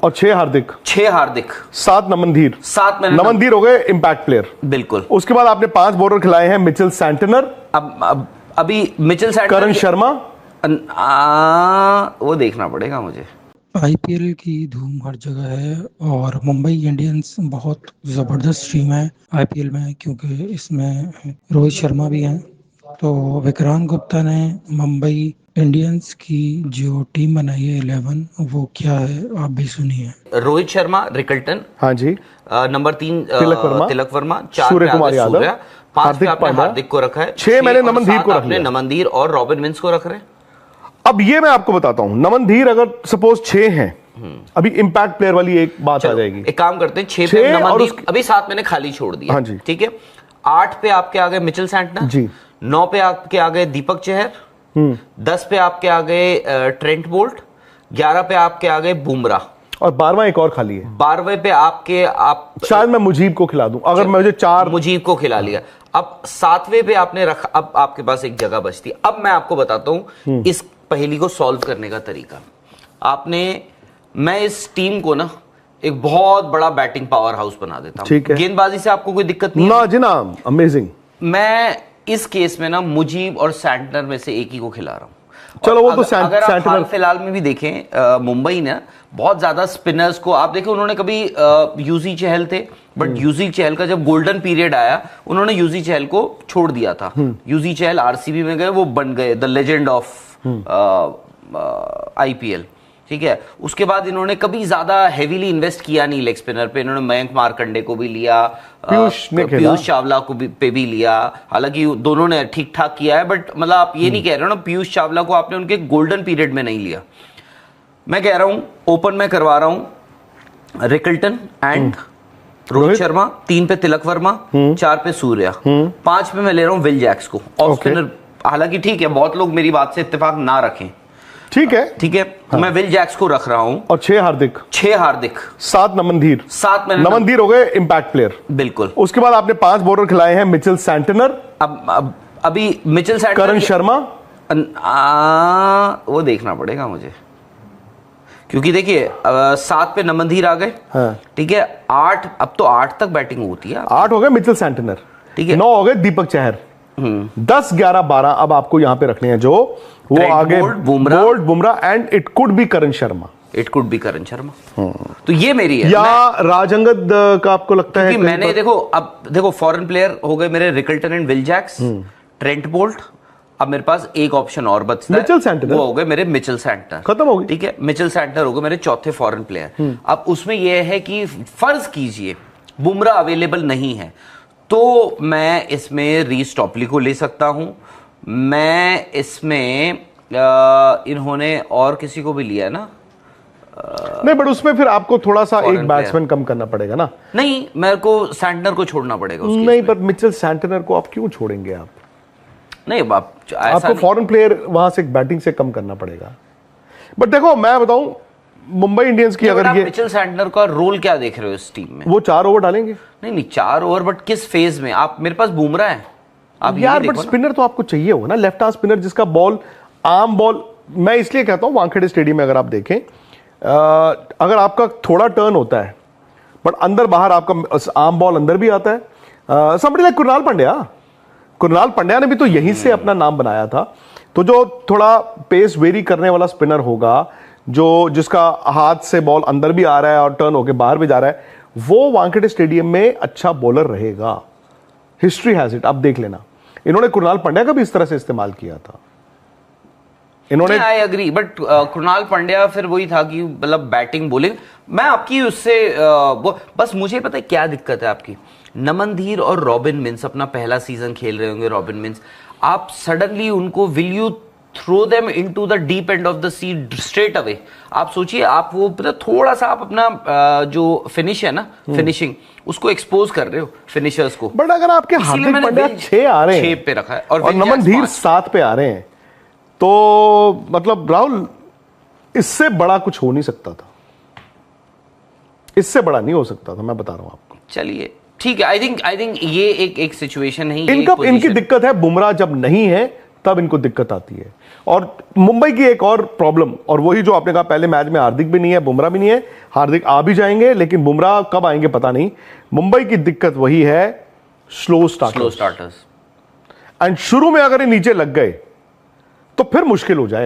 और 6 हार्दिक, 6 हार्दिक, 7 नमनधीर। 7 मैंने नमनधीर हो गए इंपैक्ट प्लेयर। बिल्कुल। उसके बाद आपने 5 बॉलर खिलाए हैं, मिचेल सैंटनर, अब अभी मिचेल सैंटनर, करण शर्मा। वो देखना पड़ेगा मुझे। आईपीएल की धूम हर जगह है और मुंबई इंडियंस बहुत ज़बरदस्त टीम है आईपीएल में, क्योंकि इसमें रोहित शर्मा भी हैं। तो विक्रांत गुप्ता ने मुंबई इंडियंस की जो टीम बनाई है 11, वो क्या है आप भी सुनिए। रोहित शर्मा, रिकल्टन, हाँ जी, नंबर 3 तिलक वर्मा, 4 सूर्य कुमार यादव, 5 पे आपने हार्दिक को रखा है, 6 मैंने नमनधीर को रख लिया। नमनधीर और रॉबिन मिंस को रख रहे हैं। अब ये मैं आपको बताता हूं, नमनधीर अगर सपोज 6 हैं, अभी इंपैक्ट प्लेयर वाली एक बात आ जाएगी। एक काम करते हैं, 6 पे नमनधीर, अभी 7 मैंने खाली छोड़ दिया। हाँ जी, ठीक है। 8 पे आपके आ गए मिचेल सैंटनर जी, 9 पे आपके आ गए दीपक चहर, 10 पे आपके आ गए ट्रेंट बोल्ट, 11 पे आपके आ गए बुमराह, और 12वां एक और खाली है। 12वें पे आप शायद मैं मुजीब को खिला दूं, अगर मुझे 4 मुजीब को खिला लिया। अब 7वें पे आपने रखा, अब आपके पास एक जगह बचती है। अब मैं आपको बताता हूं इस पहेली को सॉल्व करने का तरीका। मैं इस टीम को ना एक बहुत बड़ा बैटिंग पावर हाउस बना देता हूं। ठीक है, गेंदबाजी से आपको कोई दिक्कत नहीं ना जी ना, अमेजिंग। मैं इस केस में ना मुजीब और सैंटनर में से एक ही को खिला रहा हूं। चलो वो तो अगर आप सैंटनर हाल फिलहाल में भी देखें, मुंबई ने बहुत ज्यादा स्पिनर्स को आप देखें, उन्होंने कभी यूजी चहल थे, बट यूजी चहल का जब गोल्डन पीरियड आया उन्होंने यूजी चहल को छोड़ दिया था। यूजी चहल आरसीबी में गए, वो बन गए द लेजेंड ऑफ आईपीएल। ठीक है। उसके बाद इन्होंने कभी ज्यादा हेवीली इन्वेस्ट किया नहीं लेग स्पिनर पे। इन्होंने मयंक मार्कंडे को भी लिया, पीयूष चावला को पे भी लिया। हालांकि दोनों ने ठीक ठाक किया है, बट मतलब आप ये नहीं कह रहे हो ना, पीयूष चावला को आपने उनके गोल्डन पीरियड में नहीं लिया। मैं कह रहा हूं ओपन में करवा रहा हूं रिकल्टन एंड रोहित शर्मा, 3 पे तिलक वर्मा, 4 पे सूर्या, 5 पे मैं ले रहा हूं विल जैक्स को ऑफ स्पिनर। हालांकि ठीक है, बहुत लोग मेरी बात से इत्तेफाक ना रखें, ठीक है, तो मैं विल जैक्स को रख रहा हूं। और 6 हार्दिक, 7 नमनधीर, 7 मैंने नमनधीर हो गए इंपैक्ट प्लेयर। बिल्कुल। उसके बाद आपने 5 बॉलर खिलाए हैं, मिचेल सैंटनर, अब अभी मिचेल सैंटनर, करण शर्मा। वो देखना पड़ेगा मुझे, क्योंकि देखिए 7 पे नमनधीर आ गए। हाँ। ठीक है। 8, अब तो 8 तक बैटिंग होती है। 8 हो गए मिचेल सैंटनर, ठीक है। 9 हो गए दीपक चहर, 10, 11, 12 अब आपको यहां पे रखने हैं, जो वो आगे Boult, Bumrah and it could be Karan Sharma. तो ये मेरी है। या राजंगद का आपको लगता है? मैंने देखो फॉरेन प्लेयर हो गए मेरे Rickelton and Will Jacks, Trent Boult. अब मेरे पास एक ऑप्शन और बचता है, मिचेल सैंटनर, वो हो गए मेरे मिचेल सैंटनर, खत्म हो गई। ठीक है। मिचेल सैंटनर हो गए मेरे चौथे फॉरेन प्लेयर। अब उसमें यह है कि फर्ज कीजिए बुमराह अवेलेबल नहीं है, तो मैं इसमें रीस टॉपली को ले सकता हूं। मैं इसमें इन्होंने और किसी को भी लिया है ना? नहीं, बट उसमें फिर आपको थोड़ा सा एक बैट्समैन कम करना पड़ेगा ना। नहीं, मेरे को सैंटनर को छोड़ना पड़ेगा। नहीं, पर मिचेल सैंटनर को आप क्यों छोड़ेंगे? आप नहीं, आपको फॉरेन प्लेयर वहां से बैटिंग से कम करना पड़ेगा। बट देखो मैं बताऊं, मुंबई इंडियंस की अगर ये मिचेल सैंटनर का रोल क्या देख रहे हो इस टीम में? वो 4 ओवर डालेंगे। नहीं 4 ओवर, बट किस फेज में? आप मेरे पास बुमराह है आप यार, बट स्पिनर तो आपको चाहिए होगा ना, लेफ्ट आर्म स्पिनर जिसका बॉल आर्म बॉल। मैं इसलिए कहता हूं वानखेड़े स्टेडियम में अगर आप देखें, अगर आपका थोड़ा टर्न होता है बट अंदर बाहर आपका आर्म बॉल अंदर भी आता है। समबडी लाइक कुणाल पंड्या ने भी तो यहीं से अपना नाम बनाया था। तो जो थोड़ा पेस वेरी करने वाला स्पिनर होगा, जिसका हाथ से बॉल अंदर भी आ रहा है और टर्न होके बाहर भी जा रहा है, वो वानखेड़े स्टेडियम में अच्छा बॉलर रहेगा। हिस्ट्री हैज इट, आप देख लेना। इन्होंने कुणाल पंड्या का भी इस तरह से इस्तेमाल किया था। इन्होंने I agree, but Kunal Pandya फिर वही था कि मतलब बैटिंग बॉलिंग मैं आपकी उससे बस मुझे पता है क्या दिक्कत है आपकी। नमनधीर और रॉबिन मिंस अपना पहला सीजन खेल रहे होंगे। रॉबिन मिंस, आप सडनली उनको will you throw them into the deep end of the sea straight away? आप सोचिए, आप वो थोड़ा सा आप अपना जो फिनिश है ना, फिनिशिंग उसको एक्सपोज कर रहे हो फिनिशर्स को। बट अगर आपके हार्दिक पांड्या 6 आ रहे हैं, 6 पे रखा है और नमनधीर 7 पे आ रहे हैं, तो मतलब राहुल, इससे बड़ा कुछ हो नहीं सकता था। इससे बड़ा नहीं हो सकता था, मैं बता रहा हूं आपको। चलिए ठीक है। आई थिंक ये एक सिचुएशन है। इनकी दिक्कत है, बुमराह जब नहीं है तब इनको दिक्कत आती है। और मुंबई की एक और प्रॉब्लम, और वही जो आपने कहा पहले मैच में हार्दिक भी नहीं है, बुमराह भी नहीं है, हार्दिक आ भी जाएंगे लेकिन बुमराह कब आएंगे पता नहीं। मुंबई की दिक्कत वही है स्लो स्टार्टर्स। एंड शुरू में अगर ये नीचे लग गए तो फिर मुश्किल हो जाएगा।